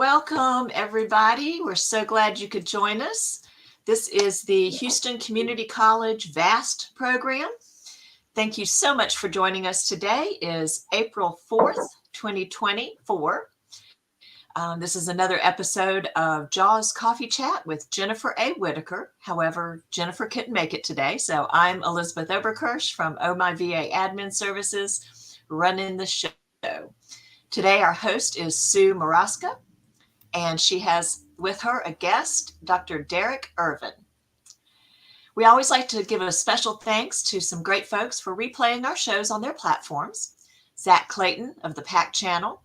Welcome, everybody. We're so glad you could join us. This is the Houston Community College VAST program. Thank you so much for joining us. Today is April 4th, 2024. This is another episode of Jaws Coffee Chat with Jennifer A. Whitaker. However, Jennifer couldn't make it today, so I'm Elizabeth Oberkirsch from Oh My VA Admin Services running the show. Today, our host is Sue Moraska, and she has with her a guest, Dr. Derek Irvin. We always like to give a special thanks to some great folks for replaying our shows on their platforms. Zach Clayton of the PAC Channel,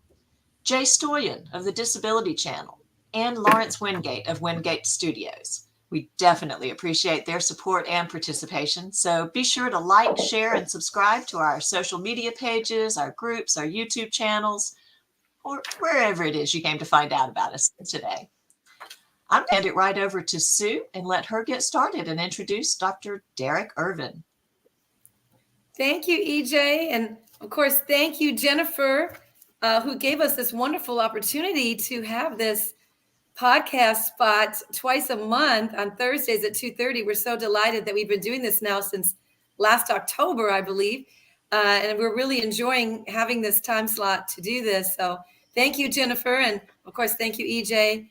Jay Stoyan of the Disability Channel, and Lawrence Wingate of Wingate Studios. We definitely appreciate their support and participation. So be sure to like, share, and subscribe to our social media pages, our groups, our YouTube channels, or wherever it is you came to find out about us today. I'm going to hand it right over to Sue and let her get started and introduce Dr. Derek Irvin. Thank you, EJ. And of course, thank you, Jennifer, who gave us this wonderful opportunity to have this podcast spot twice a month on Thursdays at 2:30. We're so delighted that we've been doing this now since last October, I believe. And we're really enjoying having this time slot to do this. So thank you, Jennifer. And of course, thank you, EJ.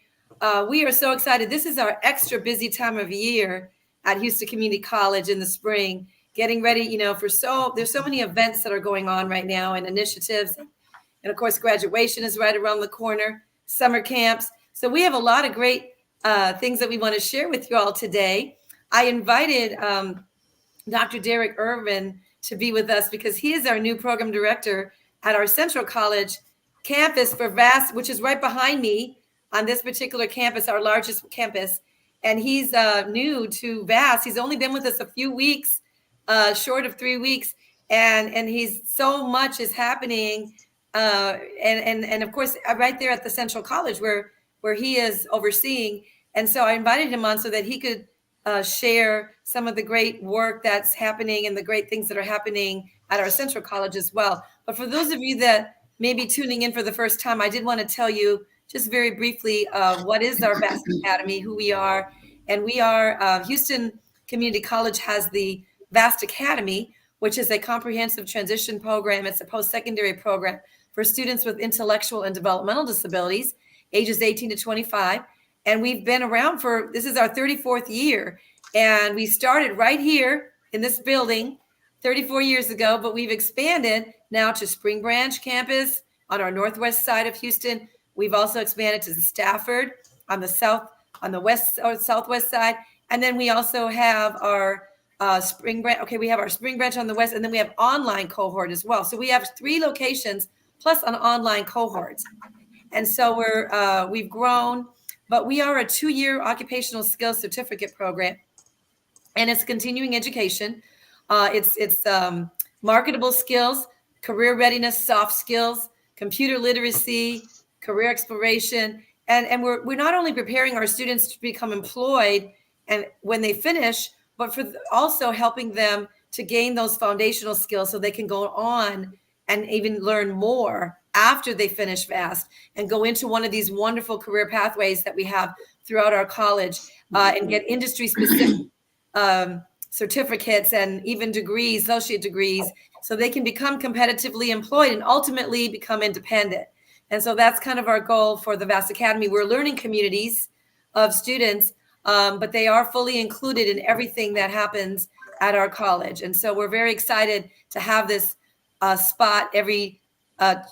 We are so excited. This is our extra busy time of year at Houston Community College in the spring, getting ready, there's so many events that are going on right now and initiatives. And of course, graduation is right around the corner, summer camps. So we have a lot of great things that we want to share with you all today. I invited Dr. Derek Irvin to be with us because he is our new program director at our Central College campus for VAST, which is right behind me on this particular campus, our largest campus. And he's new to VAST. He's only been with us a few weeks, short of 3 weeks. And he's so much is happening. And of course, right there at the Central College where he is overseeing. And so I invited him on so that he could share some of the great work that's happening and the great things that are happening at our Central College as well. But for those of you that may be tuning in for the first time, I did want to tell you just very briefly what is our VAST Academy, who we are. And we are, Houston Community College has the VAST Academy, which is a comprehensive transition program. It's a post-secondary program for students with intellectual and developmental disabilities, ages 18 to 25. And we've been around this is our 34th year. And we started right here in this building 34 years ago, but we've expanded now to Spring Branch campus on our northwest side of Houston. We've also expanded to the Stafford on the west or southwest side. And then we also have our Spring Branch. Okay, we have our Spring Branch on the west, and then we have online cohort as well. So we have 3 locations plus an online cohort. And so we've grown, but we are a 2-year occupational skills certificate program, and it's continuing education. It's marketable skills, career readiness, soft skills, computer literacy, career exploration, and we're not only preparing our students to become employed and when they finish, but for also helping them to gain those foundational skills so they can go on and even learn more after they finish VAST and go into one of these wonderful career pathways that we have throughout our college and get industry-specific certificates and even degrees, associate degrees, so they can become competitively employed and ultimately become independent. And so that's kind of our goal for the VAST Academy. We're learning communities of students, but they are fully included in everything that happens at our college. And so we're very excited to have this spot every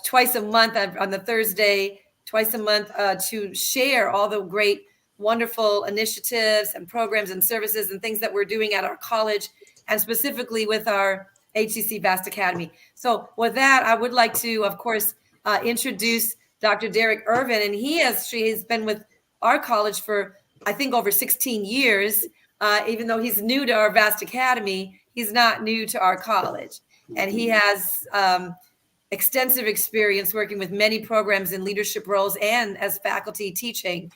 twice a month on the Thursday, twice a month to share all the great, wonderful initiatives and programs and services and things that we're doing at our college, and specifically with our HCC-VAST Academy. So with that, I would like to, of course, introduce Dr. Derek Irvin, and he's been with our college for, I think, over 16 years. Even though he's new to our VAST Academy, he's not new to our college. And he has extensive experience working with many programs in leadership roles and as faculty teaching.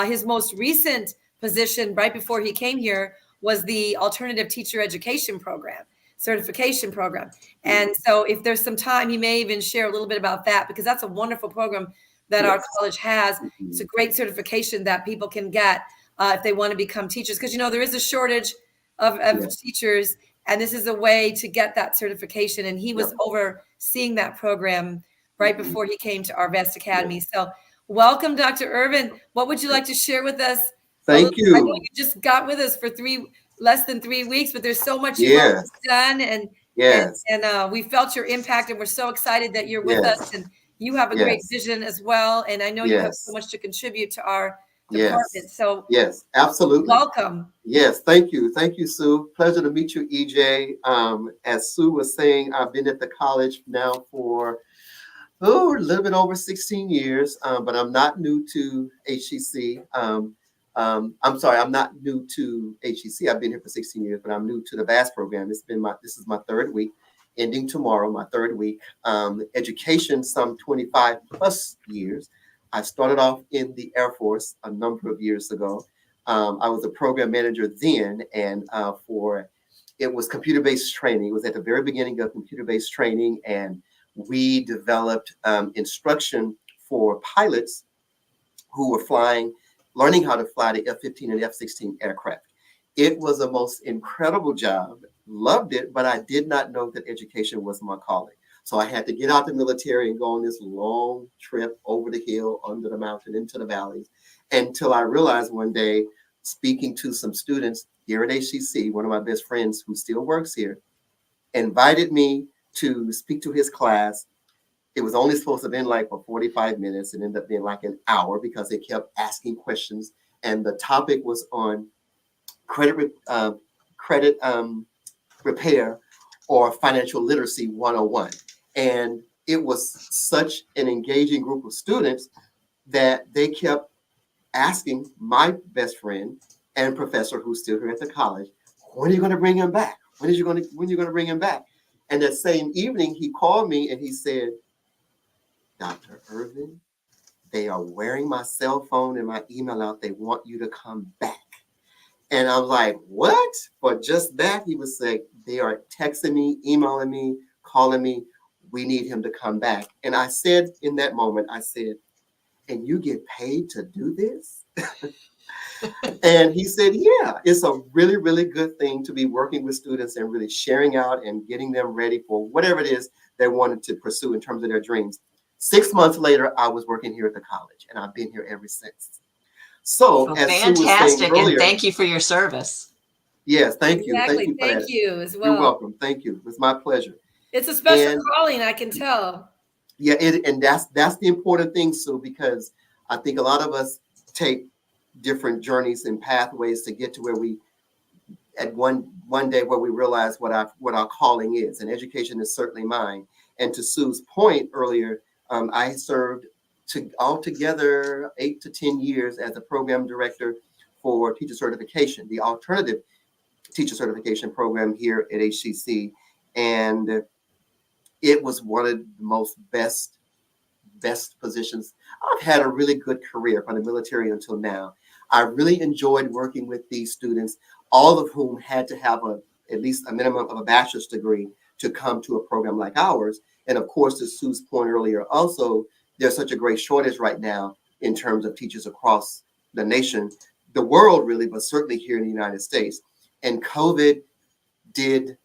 His most recent position right before he came here was the Alternative Teacher Education Program, certification program. And so if there's some time, he may even share a little bit about that, because that's a wonderful program that our Yes. college has. Mhm. It's a great certification that people can get if they want to become teachers, because there is a shortage of Yes. teachers, and this is a way to get that certification. And he was Yep. overseeing that program right Mhm. before he came to our VAST Academy. So welcome, Dr. Irvin. What would you like to share with us? Thank I know you. you just got with us for less than 3 weeks, but there's so much you've already Yes. done, and Yes. we felt your impact, and we're so excited that you're with us, Yes. and you have a great Yes. vision as well. And I know you have so Yes. much to contribute to our Yes. department. So Yes. Absolutely. welcome. Yes. Thank you. Thank you, Sue. Pleasure to meet you, EJ. As Sue was saying, I've been at the college now for a little bit over 16 years, but I'm not new to HCC. I'm sorry, I'm not new to HCC. I've been here for 16 years, but I'm new to the VAST program. This is my third week, ending tomorrow, my third week. Education, some 25 plus years. I started off in the Air Force a number of years ago. I was a program manager then, and it was computer-based training. It was at the very beginning of computer-based training, and we developed instruction for pilots who were learning how to fly the F-15 and F-16 aircraft. It was the most incredible job. Loved it, but I did not know that education was my calling. So I had to get out the military and go on this long trip over the hill, under the mountain, into the valleys, until I realized one day, speaking to some students here at HCC, one of my best friends who still works here, invited me to speak to his class. It was only supposed to have been like for 45 minutes and ended up being like an hour because they kept asking questions. And the topic was on credit repair or financial literacy 101. And it was such an engaging group of students that they kept asking my best friend and professor who's still here at the college, when are you going to bring him back? When are you going to bring him back? And that same evening, he called me and he said, Dr. Irvin, they are wearing my cell phone and my email out. They want you to come back. And I was like, what? For just that, he was saying, they are texting me, emailing me, calling me. We need him to come back. And I said in that moment, I said, and you get paid to do this? And he said, yeah, it's a really, really good thing to be working with students and really sharing out and getting them ready for whatever it is they wanted to pursue in terms of their dreams. 6 months later, I was working here at the college, and I've been here ever since. So, Well, as Sue was saying fantastic, and earlier, thank you for your service. yes, thank you. Thank Exactly. you for Thank that. you as You're well. welcome. Thank you. It's my pleasure. It's a special And calling, I can tell. yeah, and that's the important thing, Sue, because I think a lot of us take different journeys and pathways to get to where we at one day where we realize what our calling is, and education is certainly mine. And to Sue's point earlier, I served altogether 8 to 10 years as a program director for teacher certification, the alternative teacher certification program here at HCC, and it was one of the most best positions. I've had a really good career from the military until now. I really enjoyed working with these students, all of whom had to have at least a minimum of a bachelor's degree to come to a program like ours. And of course, to Sue's point earlier, also, there's such a great shortage right now in terms of teachers across the nation, the world really, but certainly here in the United States. And COVID did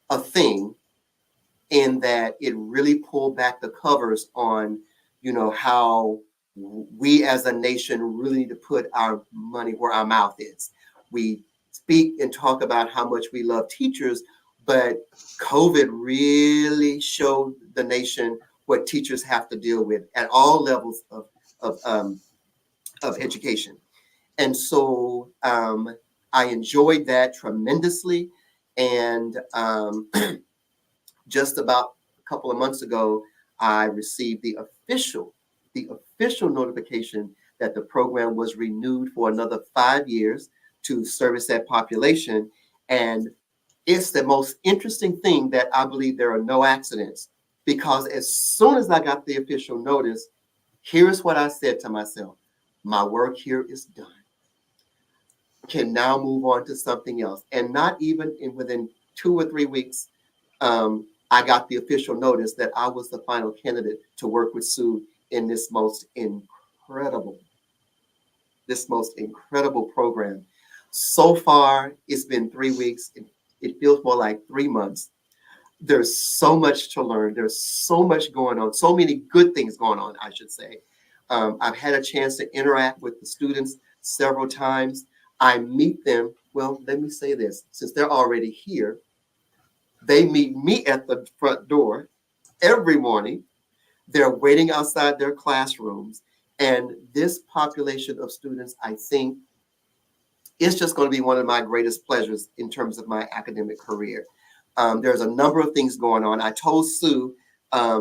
a thing in that it really pulled back the covers on, how we as a nation really need to put our money where our mouth is. We speak and talk about how much we love teachers, but COVID really showed the nation what teachers have to deal with at all levels of education. And so I enjoyed that tremendously. And just about a couple of months ago, I received the official notification that the program was renewed for another 5 years to service that population. And it's the most interesting thing that I believe there are no accidents, because as soon as I got the official notice, here's what I said to myself: my work here is done. Can now move on to something else. And not even within 2 or 3 weeks, I got the official notice that I was the final candidate to work with Sue in this most incredible program. So far, it's been 3 weeks. It feels more like 3 months. There's so much to learn. There's so much going on, so many good things going on, I should say. I've had a chance to interact with the students several times. I meet them. Well, let me say this, since they're already here, they meet me at the front door every morning. They're waiting outside their classrooms. And this population of students, I think, is just going to be one of my greatest pleasures in terms of my academic career. There's a number of things going on. I told Sue a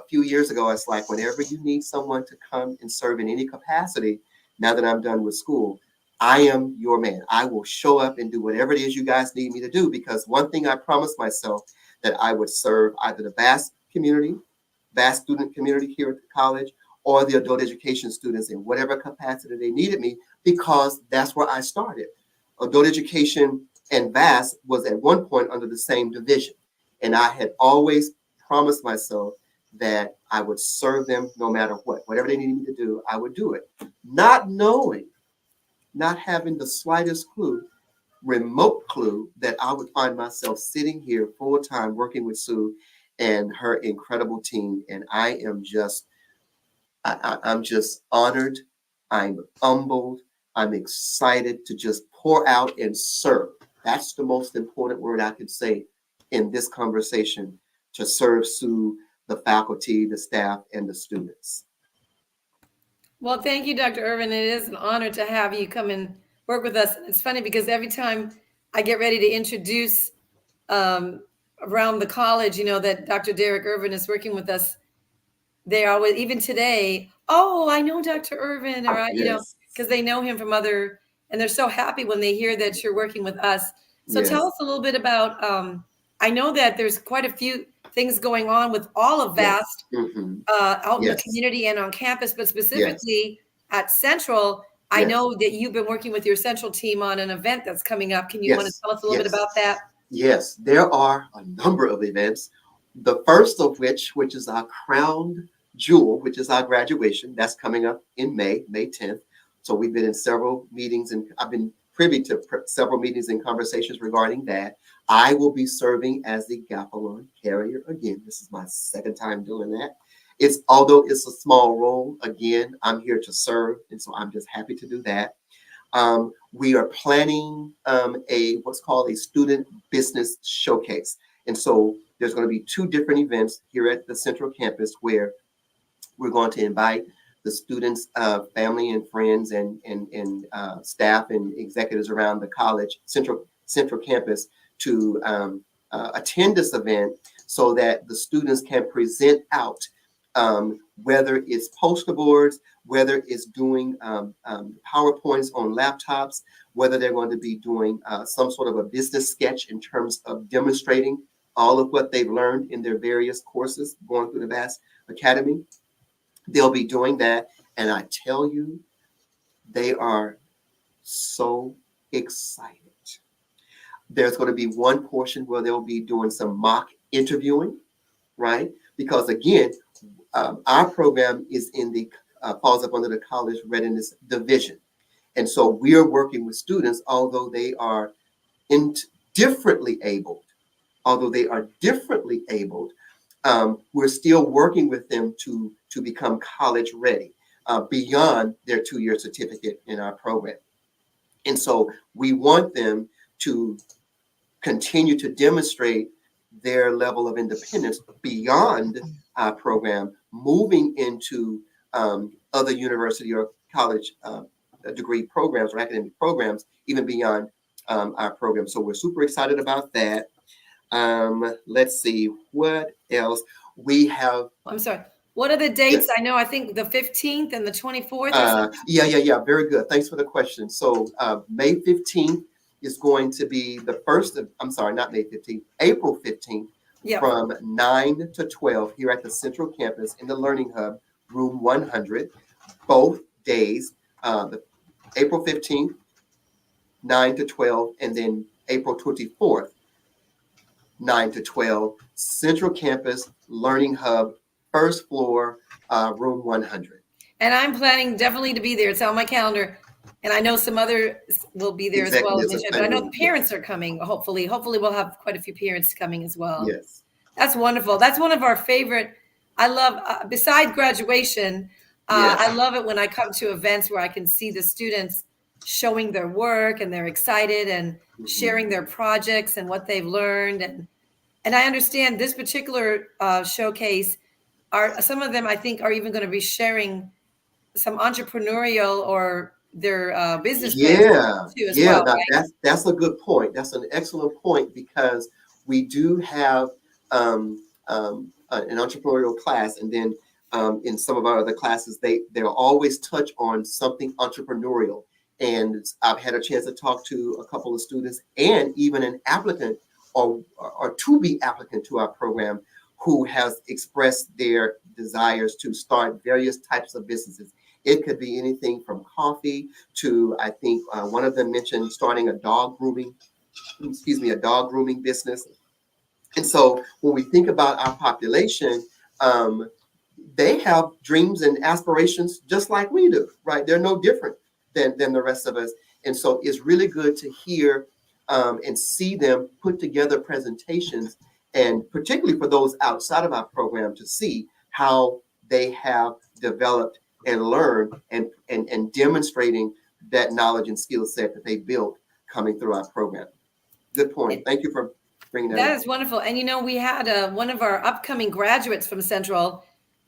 few years ago, it's like, whenever you need someone to come and serve in any capacity, now that I'm done with school, I am your man. I will show up and do whatever it is you guys need me to do, because one thing I promised myself, that I would serve either the VAST community, VAST student community here at the college, or the adult education students in whatever capacity they needed me, because that's where I started. Adult education and VAST was at one point under the same division. And I had always promised myself that I would serve them no matter what. Whatever they needed me to do, I would do it. Not knowing, not having the slightest clue, remote clue, that I would find myself sitting here full time working with Sue and her incredible team. And I'm just honored. I'm humbled. I'm excited to just pour out and serve. That's the most important word I could say in this conversation, to serve Sue, the faculty, the staff, and the students. Well, thank you, Dr. Irvin. It is an honor to have you come and work with us. It's funny because every time I get ready to introduce around the college, that Dr. Derek Irvin is working with us, they always, even today, oh, I know Dr. Irvin, or Yes. because they know him from other, and they're so happy when they hear that you're working with us. So Yes. tell us a little bit about, I know that there's quite a few things going on with all of VAST out in the community and on campus, but specifically at Central, I know that you've been working with your Central team on an event that's coming up. Can you want to tell us a little bit about that? Yes, there are a number of events. The first of which is our crown jewel, which is our graduation. That's coming up in May 10th. So we've been in several meetings, and I've been privy to several meetings and conversations regarding that. I will be serving as the Gapalon carrier again. This is my second time doing that. Although it's a small role, again, I'm here to serve, and so I'm just happy to do that. We are planning what's called a student business showcase. And so there's going to be 2 different events here at the Central campus, where we're going to invite the students, family and friends, and staff and executives around the college, Central campus, to attend this event, so that the students can present out, whether it's poster boards, whether it's doing PowerPoints on laptops, whether they're going to be doing some sort of a business sketch in terms of demonstrating all of what they've learned in their various courses going through the VAST Academy. They'll be doing that. And I tell you, they are so excited. There's going to be one portion where they'll be doing some mock interviewing, right? Because again, our program is in the falls up under the college readiness division. And so we are working with students, although they are differently abled, we're still working with them to become college ready beyond their 2-year certificate in our program. And so we want them to continue to demonstrate their level of independence beyond our program, moving into other university or college degree programs or academic programs, even beyond our program. So we're super excited about that. Let's see what else we have. I'm sorry. What are the dates? I know, I think the 15th and the 24th. Yeah. Very good. Thanks for the question. So May 15th is going to be the first of, I'm sorry, not May 15th, April 15th, from 9 to 12 here at the Central campus in the Learning Hub, room 100, both days, the April 15th, 9 to 12, and then April 24th, 9 to 12, Central Campus Learning Hub first floor, room 100. And I'm planning definitely to be there. It's on my calendar. And I know some others will be there as well. Executives are But I know the planning, parents are coming, hopefully. Hopefully we'll have quite a few parents coming as well. yes. That's wonderful. That's one of our favorite. I love, besides graduation, Yes. I love it when I come to events where I can see the students showing their work and they're excited and sharing their projects and what they've learned. And I understand this particular showcase, some of them I think are even going to be sharing some entrepreneurial or their business plans too as well. Now that's a good point. That's an excellent point, because we do have an entrepreneurial class, and then in some of our other classes, they'll always touch on something entrepreneurial. And I've had a chance to talk to a couple of students and even an applicant or to be applicant to our program who has expressed their desires to start various types of businesses. It could be anything from coffee to, I think one of them mentioned starting a dog grooming business. And so when we think about our population, they have dreams and aspirations just like we do, right? They're no different than the rest of us. And so it's really good to hear and see them put together presentations, and particularly for those outside of our program, to see how they have developed and learned and demonstrating that knowledge and skill set that they built coming through our program. Good point. Thank you for bringing that up. That is wonderful. And, we had one of our upcoming graduates from Central,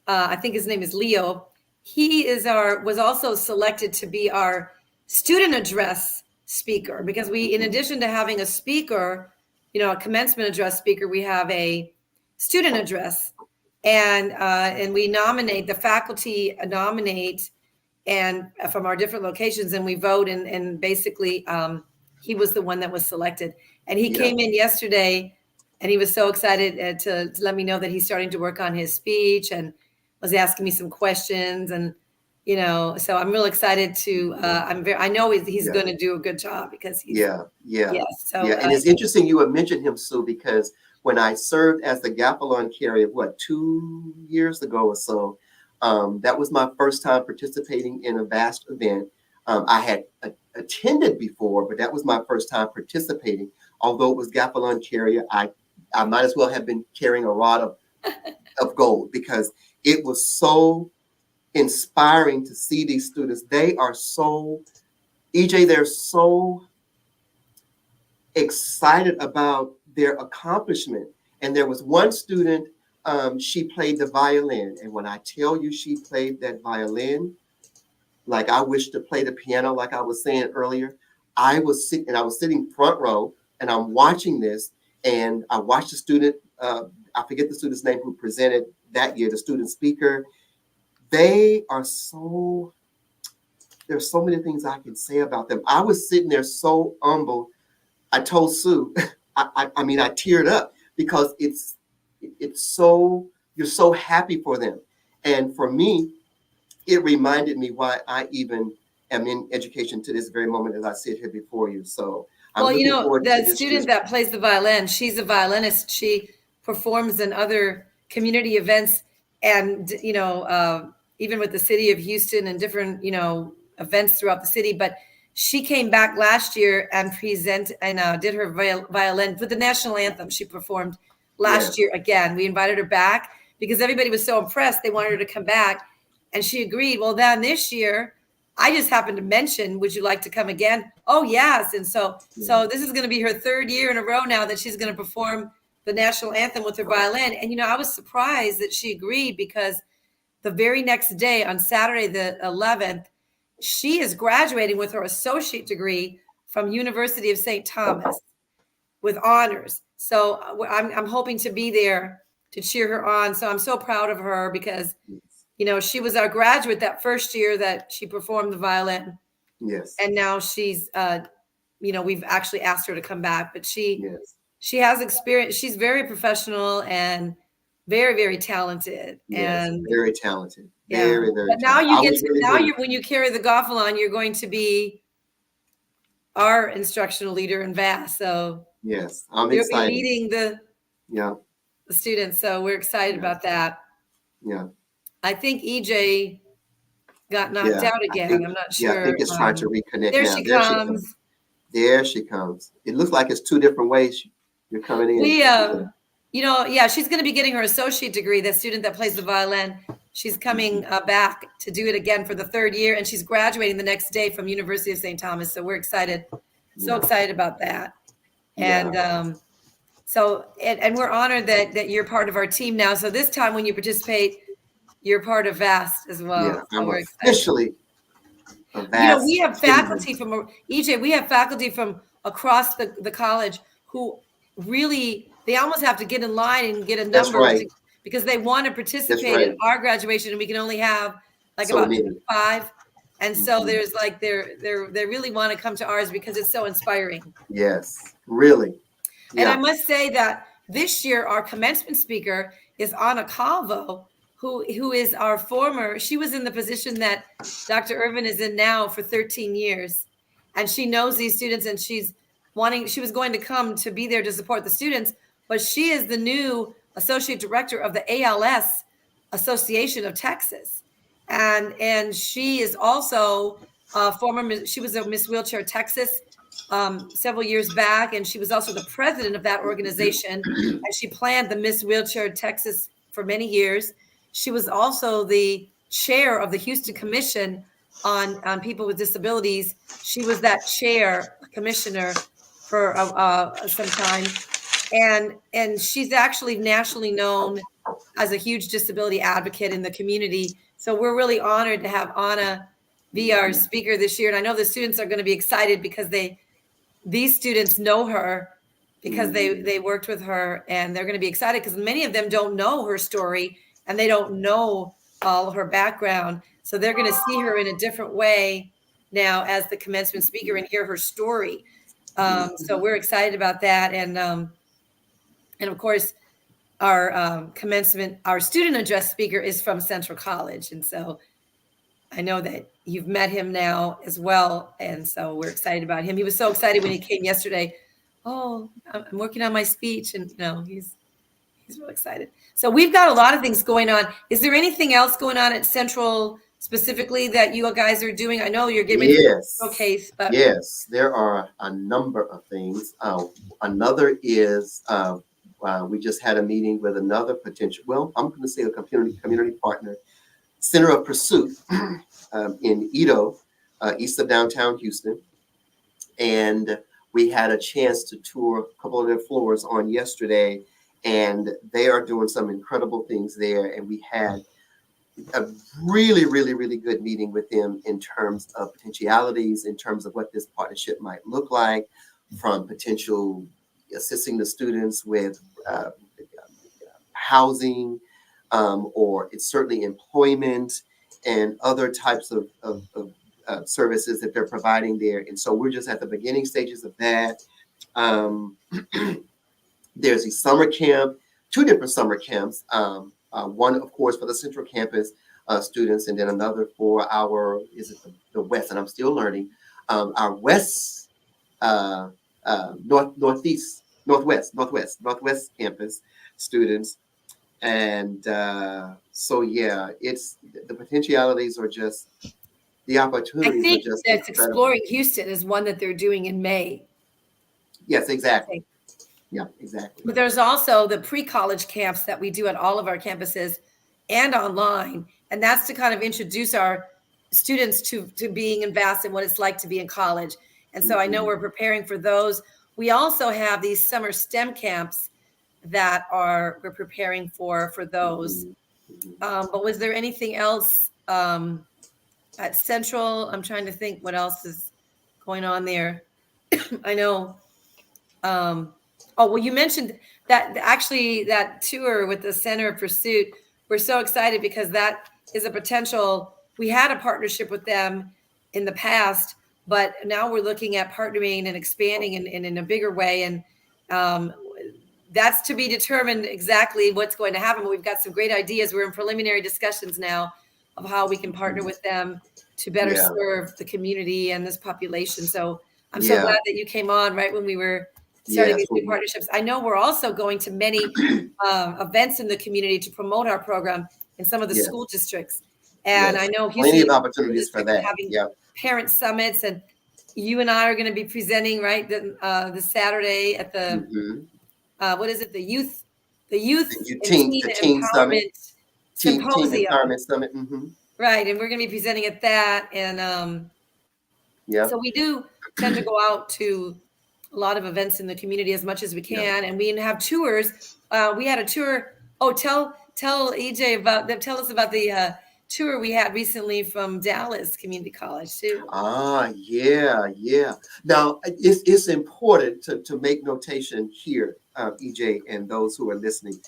I think his name is Leo. He was also selected to be our student address speaker, because we, in addition to having a speaker, a commencement address speaker, we have a student address, and we nominate, the faculty nominate, and from our different locations, and we vote, and basically he was the one that was selected. And he came in yesterday, and he was so excited to let me know that he's starting to work on his speech, and was asking me some questions, and so I'm real excited to. I know he's going to do a good job, because he's and it's interesting you would mention him, Sue, because when I served as the Gap-A-Lon carrier, 2 years ago or so, that was my first time participating in a VAST event. I had attended before, but that was my first time participating. Although it was Gap-A-Lon carrier, I might as well have been carrying a rod of gold, because it was so inspiring to see these students. They are so, EJ, they're so excited about their accomplishment. And there was one student, she played the violin. And when I tell you she played that violin, like I wish to play the piano, like I was saying earlier. I was sitting front row, and I'm watching this, and I watched the student, I forget the student's name, who presented that year, the student speaker. There's so many things I can say about them. I was sitting there so humble. I told Sue, I teared up, because it's so, you're so happy for them. And for me, it reminded me why I even am in education to this very moment as I sit here before you. So I'm looking forward to the this student that plays the violin, she's a violinist. She performs in other community events, and even with the city of Houston and different events throughout the city. But she came back last year and did her violin with the national anthem. She performed last year again. We invited her back because everybody was so impressed. They wanted her to come back, and she agreed. Well, then this year, I just happened to mention, would you like to come again? Oh, yes. And so this is going to be her third year in a row now that she's going to perform the national anthem with her violin. And, I was surprised that she agreed, because the very next day, on Saturday, the 11th, she is graduating with her associate degree from University of St. Thomas with honors. So I'm hoping to be there to cheer her on. So I'm so proud of her, because she was our graduate that first year that she performed the violin. Yes. And now she's, we've actually asked her to come back, but she has experience. She's very professional and very, very talented. Yes, and very talented. Very, very but now talented. when you carry the Gap-A-Lon, you're going to be our instructional leader in VAST. So yes, I'm you'll excited. be leading the students. So we're excited about that. Yeah. I think EJ got knocked Yeah. out again. I'm not Yeah, I sure. think it's trying to reconnect There now. she There she comes. comes. There she comes. It looks like it's two different ways you're coming in. We, yeah, she's going to be getting her associate degree. The student that plays the violin, she's coming back to do it again for the third year, and she's graduating the next day from University of St. Thomas. So we're excited, so excited about that. And and we're honored that you're part of our team now. So this time when you participate, you're part of VAST as well. Yeah, So I'm we're officially a excited. VAST We have citizen. faculty from EJ. We have faculty from across the college who really, they almost have to get in line and get a That's number right. because they want to participate in our graduation, and we can only have like So about many. 5. And so there's like they really want to come to ours because it's so inspiring. Yes, really. And I must say that this year our commencement speaker is Anna Calvo, who is our former. She was in the position that Dr. Irvin is in now for 13 years, and she knows these students, and she was going to come to be there to support the students, but she is the new associate director of the ALS Association of Texas, and she is also she was a Miss Wheelchair Texas several years back, and she was also the president of that organization, and she planned the Miss Wheelchair Texas for many years. She was also the chair of the Houston Commission on People with Disabilities. She was that chair commissioner for some time, and she's actually nationally known as a huge disability advocate in the community. So we're really honored to have Anna be our speaker this year, and I know the students are going to be excited because these students know her because they worked with her, and they're going to be excited because many of them don't know her story and they don't know all her background. So they're going to see her in a different way now as the commencement speaker and hear her story. So we're excited about that. And of course, our our student address speaker is from Central College. And so I know that you've met him now as well. And so we're excited about him. He was so excited when he came yesterday. Oh, I'm working on my speech. And, he's real excited. So we've got a lot of things going on. Is there anything else going on at Central specifically that you guys are doing? I know you're getting a showcase, but yes, there are a number of things. Another is we just had a meeting with another potential, I'm going to say a community partner, Center of Pursuit in Edo, east of downtown Houston. And we had a chance to tour a couple of their floors on yesterday, and they are doing some incredible things there. And we had a really, really, really good meeting with them in terms of potentialities, in terms of what this partnership might look like, from potential assisting the students with housing, or it's certainly employment and other types of services that they're providing there. And so we're just at the beginning stages of that. There's a summer camp, 2 different summer camps. One, of course, for the Central Campus students, and then another for our, the West, and I'm still learning, our West, Northwest Campus students. And so, yeah, it's the potentialities are just, the opportunities I think are just that's incredible. Exploring Houston is one that they're doing in May. Yes, exactly. Yeah, exactly. But there's also the pre-college camps that we do at all of our campuses and online. And that's to kind of introduce our students to being in VAST and what it's like to be in college. And so I know we're preparing for those. We also have these summer STEM camps that we're preparing for those. But was there anything else at Central? I'm trying to think what else is going on there. I know. You mentioned that actually that tour with the Center of Pursuit. We're so excited because that is a potential. We had a partnership with them in the past, but now we're looking at partnering and expanding in a bigger way. And that's to be determined exactly what's going to happen. But we've got some great ideas. We're in preliminary discussions now of how we can partner with them to better serve the community and this population. So I'm so glad that you came on right when we were starting these new partnerships. I know we're also going to many events in the community to promote our program. in some of the Yes. school districts. And I Yes. know Plenty Houston of opportunities for that. having Yep. parent summits, and you and I are going to be presenting the Saturday at the Mhm. what is it, the youth The and teen teen summit, empowerment teen symposium, empowerment summit. Hmm. right? And we're going to be presenting at that, and Yep. so we do tend to go out to a lot of events in the community as much as we can, and we have tours. We had a tour. Oh, tell EJ about them. Tell us about the tour we had recently from Dallas Community College too. Yeah. Now it's important to make notation here, EJ, and those who are listening,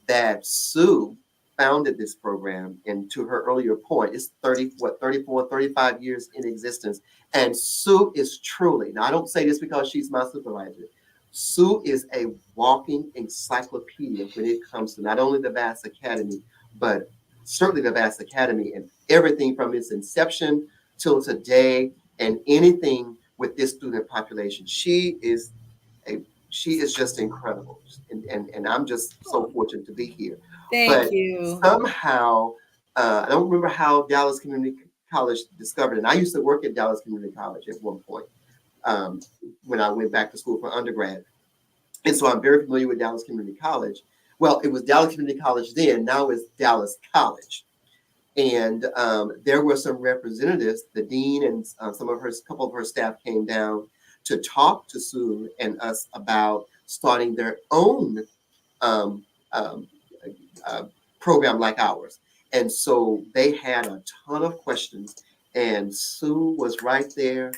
that Sue founded this program, and to her earlier point, it's 34, 35 years in existence. And Sue is truly, now I don't say this because she's my supervisor, Sue is a walking encyclopedia when it comes to not only the VAST Academy, but certainly the VAST Academy and everything from its inception till today and anything with this student population. She is just incredible. And I'm just so fortunate to be here. Thank But you. somehow, I don't remember how Dallas Community College discovered it. And I used to work at Dallas Community College at one point when I went back to school for undergrad. And so I'm very familiar with Dallas Community College. Well, it was Dallas Community College then, now it's Dallas College. And there were some representatives, the dean and couple of her staff came down to talk to Sue and us about starting their own um, um, program like ours. And so they had a ton of questions, and Sue was right there,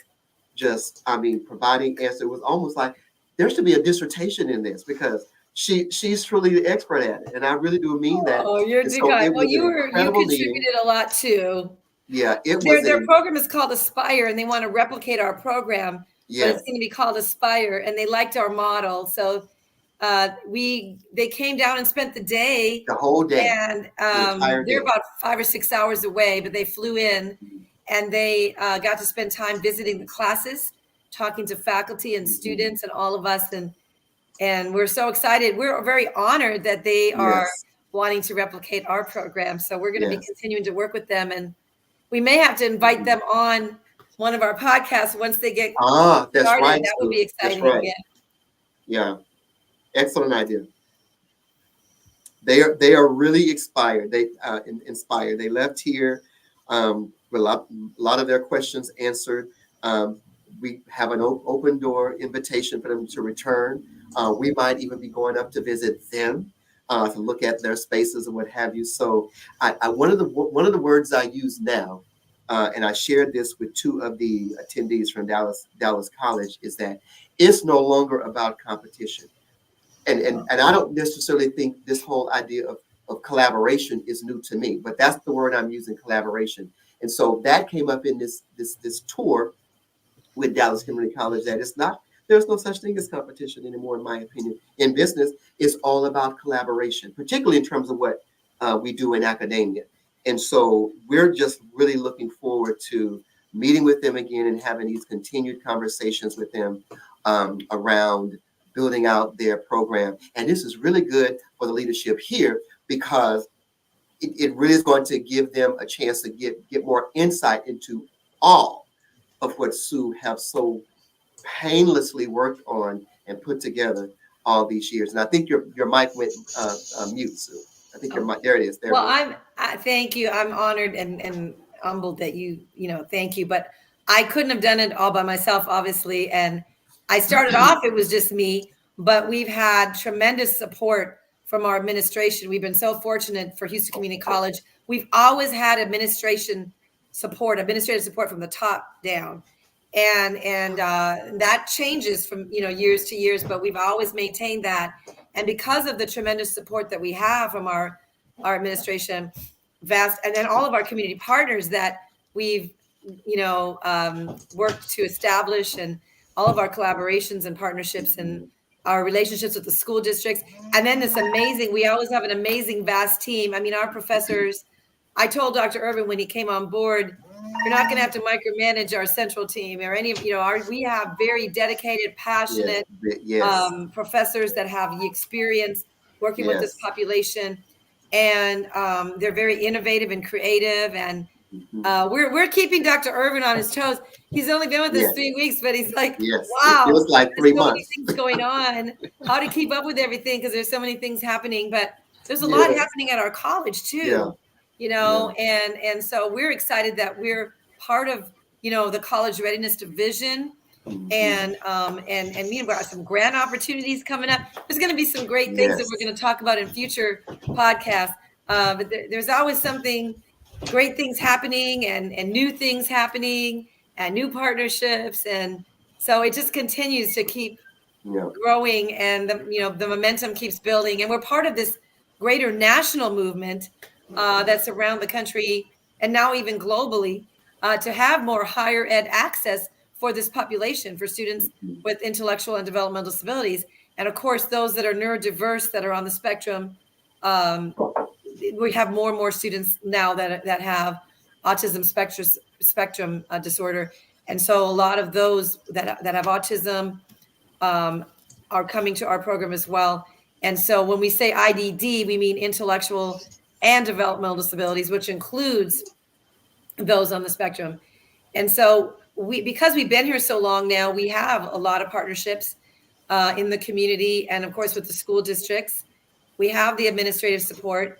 providing answers. It was almost like there should be a dissertation in this because she's truly the expert at it, and I really do mean that. Oh, you're And too so kind. it Well, was you an incredible contributed meeting. a lot too. Yeah, it was Their program is called Aspire, and they want to replicate our program, but it's going to be called Aspire, and they liked our model. So they came down and spent the whole day, and the entire they're day. about 5 or 6 hours away, but they flew in, and they got to spend time visiting the classes, talking to faculty and students and all of us, and we're so excited. We're very honored that they are wanting to replicate our program. So we're going to be continuing to work with them, and we may have to invite them on one of our podcasts once they get that's started. right. That would be exciting. That's right. Yeah, excellent idea. They are really inspired. Inspired. They left here with a lot of their questions answered. We have an open door invitation for them to return. We might even be going up to visit them to look at their spaces and what have you. So, one of the words I use now, and I shared this with two of the attendees from Dallas College, is that it's no longer about competition. And I don't necessarily think this whole idea of collaboration is new to me, but that's the word I'm using, collaboration. And so that came up in this tour with Dallas Community College, that there's no such thing as competition anymore, in my opinion. In business, it's all about collaboration, particularly in terms of what we do in academia. And so we're just really looking forward to meeting with them again and having these continued conversations with them around building out their program. And this is really good for the leadership here because it really is going to give them a chance to get more insight into all of what Sue have so painlessly worked on and put together all these years. And I think your mic went mute, Sue. I think your mic, there it is. There. Well, thank you. I'm honored and humbled that thank you. But I couldn't have done it all by myself, obviously. And I started off, it was just me, but we've had tremendous support from our administration. We've been so fortunate for Houston Community College. We've always had administrative support from the top down. And that changes from, years to years, but we've always maintained that. And because of the tremendous support that we have from our administration, VAST, and then all of our community partners that we've, worked to establish, and all of our collaborations and partnerships and our relationships with the school districts. And then we always have an amazing VAST team. I mean, our professors, I told Dr. Irvin when he came on board, you're not going to have to micromanage our central team or any of, we have very dedicated, passionate professors that have the experience working with this population. and they're very innovative and creative. And Mhm. we're keeping Dr. Irvin on his toes. He's only been with us Yes, 3 weeks, but he's like, yes. It wow, feels like there's three so many months. things going on. How to keep up with everything, because there's so many things happening. But there's a lot Yes, happening at our college yeah, too, yeah. and so we're excited that we're part of the College Readiness Division. Mhm. And we've got some grant opportunities coming up. There's going to be some great things that Yes, we're going to talk about in future podcasts. But there's always something, great things happening, and new things happening, and new partnerships, and so it just continues to keep yeah, growing, and the momentum keeps building, and we're part of this greater national movement that's around the country, and now even globally, to have more higher ed access for this population, for students mhm, with intellectual and developmental disabilities, and of course those that are neurodiverse, that are on the spectrum. um, we have more and more students now that have autism spectrum disorder, and so a lot of those that have autism um, are coming to our program as well. And so when we say IDD, we mean intellectual and developmental disabilities, which includes those on the spectrum. And so because we've been here so long now, we have a lot of partnerships in the community, and of course with the school districts. We have the administrative support,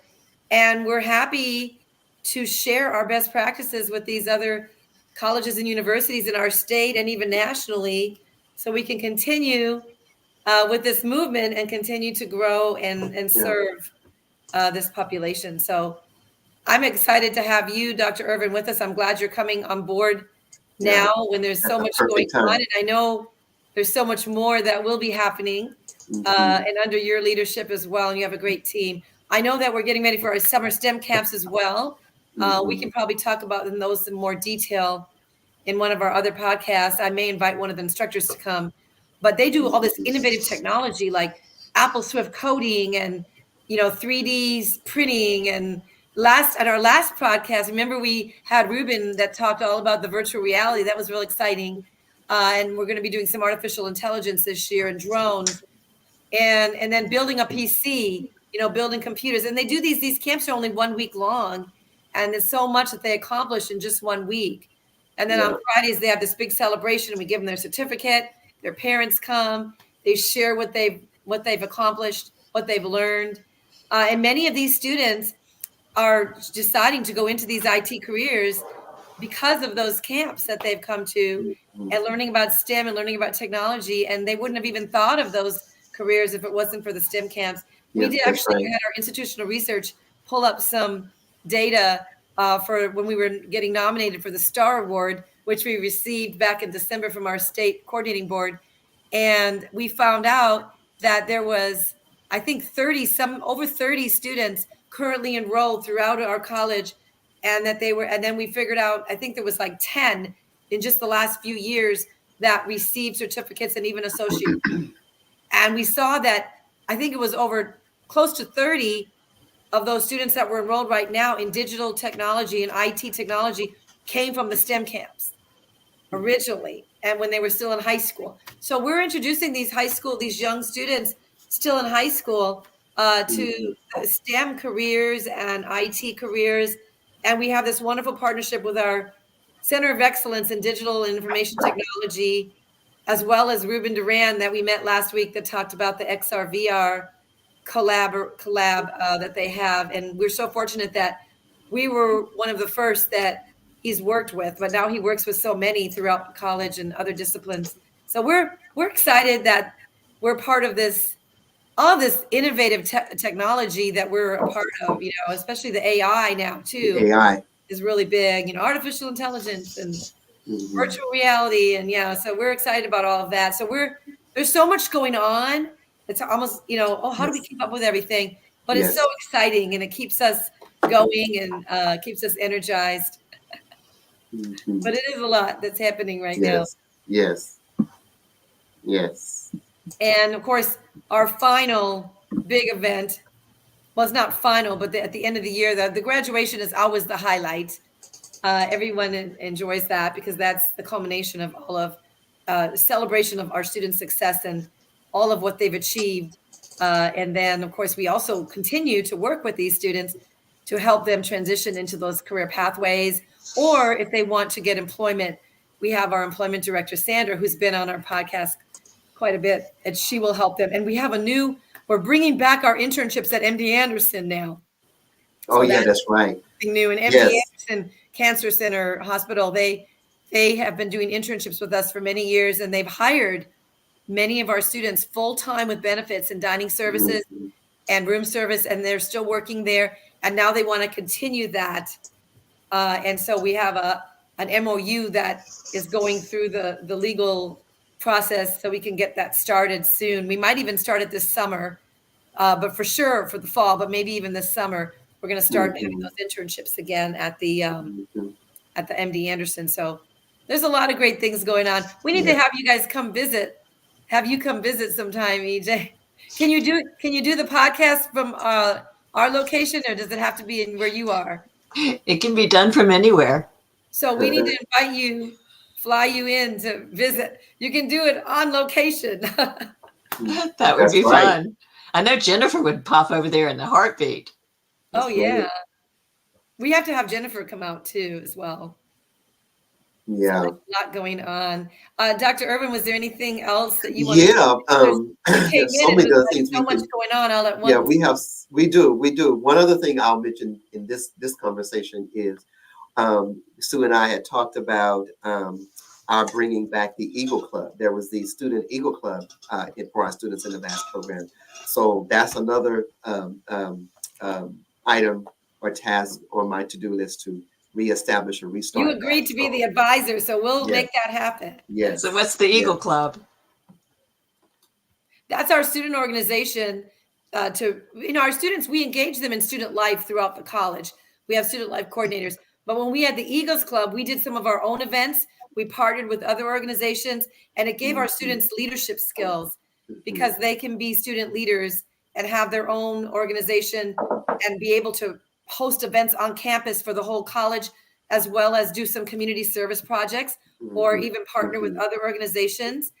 and we're happy to share our best practices with these other colleges and universities in our state and even nationally, so we can continue with this movement and continue to grow and yeah. serve this population. So I'm excited to have you, Dr. Irvin, with us. I'm glad you're coming on board Yeah. now when there's At so the much going perfect on. time. And I know there's so much more that will be happening Mhm. and under your leadership as well. And you have a great team. I know that we're getting ready for our summer STEM camps as well. We Mhm. can probably talk about those in more detail in one of our other podcasts. I may invite one of the instructors to come, but they do all this innovative technology like Apple Swift coding and 3D printing. And at our last podcast, remember we had Ruben that talked all about the virtual reality. That was real exciting. And we're going to be doing some artificial intelligence this year and drones, and then building a PC, building computers. And they do these camps are only 1 week long, and there's so much that they accomplish in just 1 week. And then Yeah. on Fridays they have this big celebration, and we give them their certificate. Their parents come, they share what they've accomplished, what they've learned, and many of these students are deciding to go into these IT careers because of those camps that they've come to, Mhm. and learning about STEM and learning about technology. And they wouldn't have even thought of those careers if it wasn't for the STEM camps. We Yep, did that's actually right. had our institutional research pull up some data for when we were getting nominated for the STAR Award, which we received back in December from our state coordinating board. And we found out that there was, I think, over 30 students currently enrolled throughout our college, and then we figured out, I think there was like 10 in just the last few years that received certificates and even associate. And we saw that, I think it was over close to 30 of those students that were enrolled right now in digital technology and IT technology came from the STEM camps originally, and when they were still in high school. So we're introducing these young students still in high school to Mhm. STEM careers and IT careers. And we have this wonderful partnership with our Center of Excellence in Digital and Information Technology, as well as Ruben Duran that we met last week, that talked about the XR/VR collab that they have. And we're so fortunate that we were one of the first that he's worked with, but now he works with so many throughout college and other disciplines. So we're excited that we're part of all this innovative technology that we're a part of, especially the AI now The too AI. is really big, artificial intelligence and Mhm. virtual reality. And yeah, so we're excited about all of that. So there's so much going on. It's almost, oh, how do we Yes. keep up with everything? But it's so Yes. exciting, and it keeps us going and keeps us energized. Mhm. But it is a lot that's happening right now. Yes. Yes. Yes. And of course, our final big event was not final, but at the end of the year, the graduation is always the highlight. Everyone enjoys that because that's the culmination of all of celebration of our students' success and all of what they've achieved And then, of course, we also continue to work with these students to help them transition into those career pathways. Or if they want to get employment, we have our employment director, Sandra, who's been on our podcast quite a bit, and she will help them. And we have we're bringing back our internships at MD Anderson now. Oh, yeah, that's right. New and MD Anderson Cancer Center Hospital, they have been doing internships with us for many years, and they've hired many of our students full-time with benefits and dining services and room service, and they're still working there. And now they want to continue that. And so we have an MOU that is going through the legal process, so we can get that started soon. We might even start it this summer, but for sure for the fall, but maybe even this summer, we're going to start having those internships again at the MD Anderson. So there's a lot of great things going on. We need to have you guys come visit. Have you come visit sometime, EJ? Can you do the podcast from our location, or does it have to be in where you are? It can be done from anywhere. So we need to invite you, fly you in to visit. You can do it on location. That would be fun. I know Jennifer would pop over there in a heartbeat. Oh, yeah. We have to have Jennifer come out too, as well. Yeah. So there's a lot going on. Dr. Irvin, was there anything else that you want to there's so many other things. So much going on all at once. Yeah, we do. One other thing I'll mention in this conversation is Sue and I had talked about our bringing back the Eagle Club. There was the Student Eagle Club for our students in the VAST program. So that's another item or task on my to-do list to reestablish or restart. You agreed to be the advisor, so we'll make that happen. Yes. So what's the Eagle Club? That's our student organization. Our students, we engage them in student life throughout the college. We have student life coordinators. But when we had the Eagles Club, we did some of our own events. We partnered with other organizations, and it gave our students leadership skills, because they can be student leaders and have their own organization and be able to host events on campus for the whole college, as well as do some community service projects, or even partner with other organizations.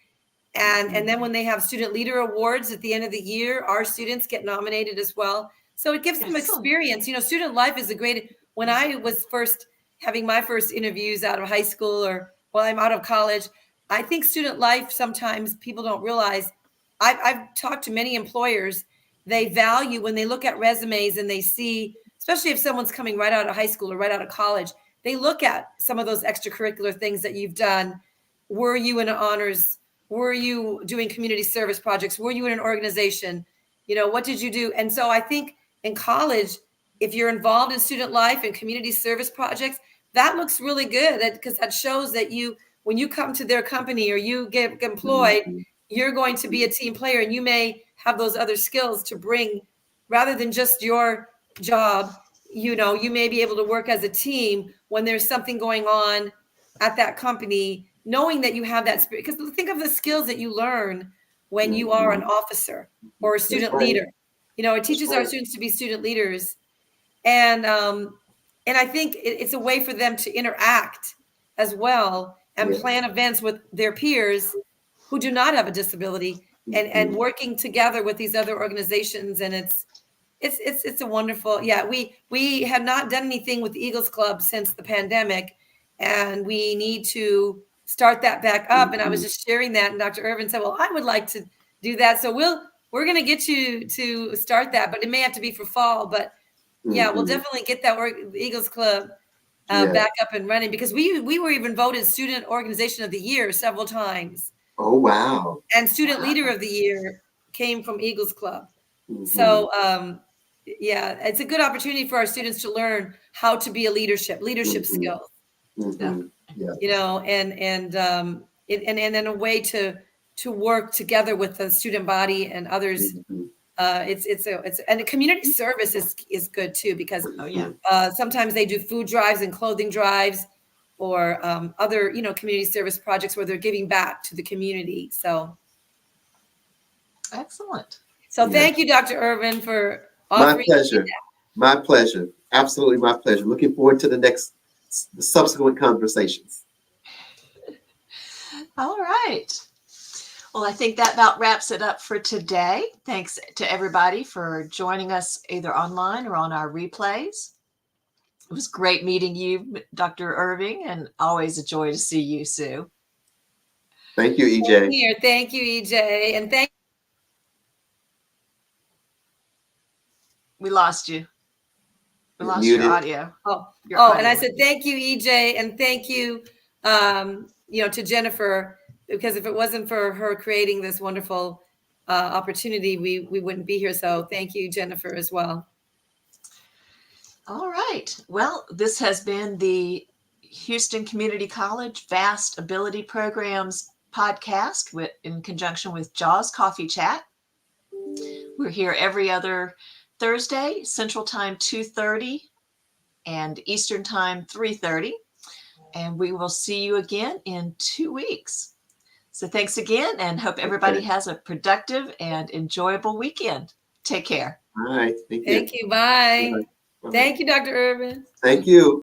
And then when they have student leader awards at the end of the year, our students get nominated as well. So it gives them experience. Student life is a great. When I was first having my first interviews out of high school, or while I'm out of college, I think student life, sometimes people don't realize. I've talked to many employers. They value when they look at resumes and they see, especially if someone's coming right out of high school or right out of college, they look at some of those extracurricular things that you've done. Were you in honors? Were you doing community service projects? Were you in an organization? What did you do? And so I think in college, if you're involved in student life and community service projects, that looks really good, because that shows that when you come to their company or you get employed, you're going to be a team player, and you may have those other skills to bring, rather than just your job. You may be able to work as a team when there's something going on at that company, knowing that you have that spirit. Because think of the skills that you learn when you are an officer or a student leader. It teaches our students to be student leaders. And I think it's a way for them to interact as well and plan events with their peers who do not have a disability, and working together with these other organizations. And it's a wonderful, we have not done anything with the Eagles Club since the pandemic, and we need to start that back up. And I was just sharing that, and Dr. Irvin said, well, I would like to do that. So we're going to get you to start that, but it may have to be for fall. But we'll definitely get that Eagles Club back up and running, because we were even voted Student Organization of the Year several times. Oh, wow. And Student Leader of the Year came from Eagles Club. So, it's a good opportunity for our students to learn how to be a leadership skills. And a way to work together with the student body and others. And community service is good too, because sometimes they do food drives and clothing drives, or other community service projects where they're giving back to the community. So excellent. So thank you, Dr. Irvin, for offering. My pleasure. My pleasure. Absolutely my pleasure. Looking forward to the subsequent conversations. All right. Well, I think that about wraps it up for today. Thanks to everybody for joining us either online or on our replays. It was great meeting you, Dr. Irving, and always a joy to see you, Sue. Thank you, Same EJ. here. Thank you, EJ. And thank We lost you. We You're lost your muted. audio. Your and I audio. said thank you, EJ, and thank you, to Jennifer, because if it wasn't for her creating this wonderful opportunity, we wouldn't be here. So thank you, Jennifer, as well. All right. Well, this has been the Houston Community College VASTAbility Programs podcast in conjunction with JAWS Coffee Chat. We're here every other Thursday, Central Time 2:30 and Eastern Time 3:30. And we will see you again in 2 weeks. So thanks again, and hope everybody has a productive and enjoyable weekend. Take care. All right. Thank you. Thank you. Bye. Bye. Thank you, Dr. Irvin. Thank you.